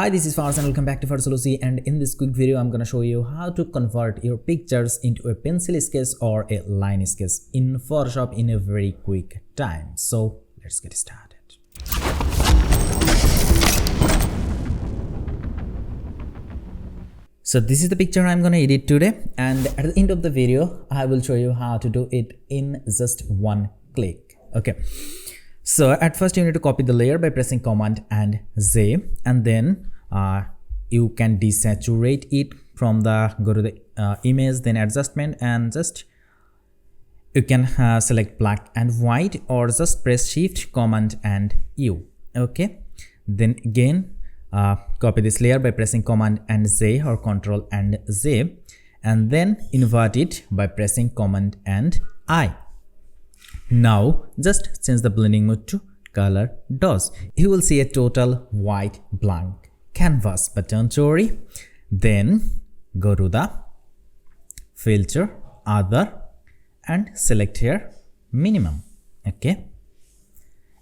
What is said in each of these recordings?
Hi, this is Farz and welcome back to Farzzology, and in this quick video I'm going to show you how to convert your pictures into a pencil sketch or a line sketch in Photoshop in a very quick time. So let's get started. So this is the picture I'm going to edit today, and at the end of the video I will show you how to do it in just one click. Okay. So at first you need to copy the layer by pressing Command and Z, and then you can desaturate it from go to the image, then adjustment, and just you can select black and white, or just press Shift, Command and U. Okay, then again copy this layer by pressing Command and Z or Control and Z, and then invert it by pressing Command and I. Now just change the blending mode to color dose. You will see a total white blank canvas, but don't worry. Then go to the filter, other, and select here minimum. Okay,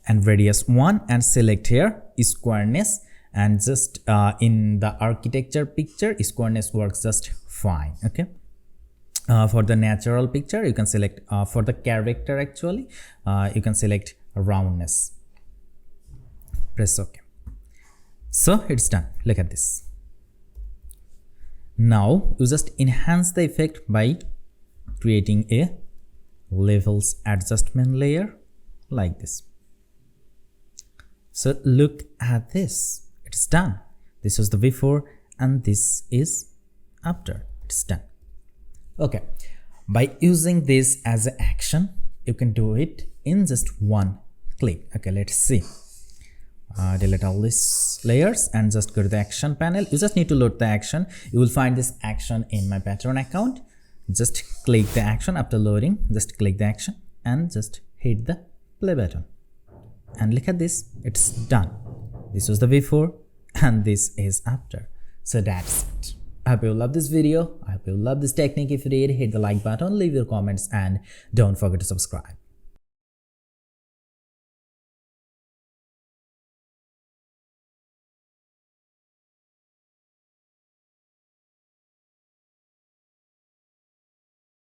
and radius 1, and select here squareness, and just in the architecture picture squareness works just fine. Okay. For the natural picture you can select, for the character actually you can select roundness. Press OK. So it's done. Look at this. Now you just enhance the effect by creating a levels adjustment layer like this. So look at this. It's done. This was the before and this is after. It's done. Okay, by using this as an action you can do it in just one click. Okay, let's see. Delete all these layers and just go to the action panel. You just need to load the action. You will find this action in my Patreon account. Just click the action. After loading, just click the action and just hit the play button, and look at this. It's done. This was the before and this is after. So that's it. I hope you love this video. I hope you love this technique. If you did, hit the like button, leave your comments, and don't forget to subscribe.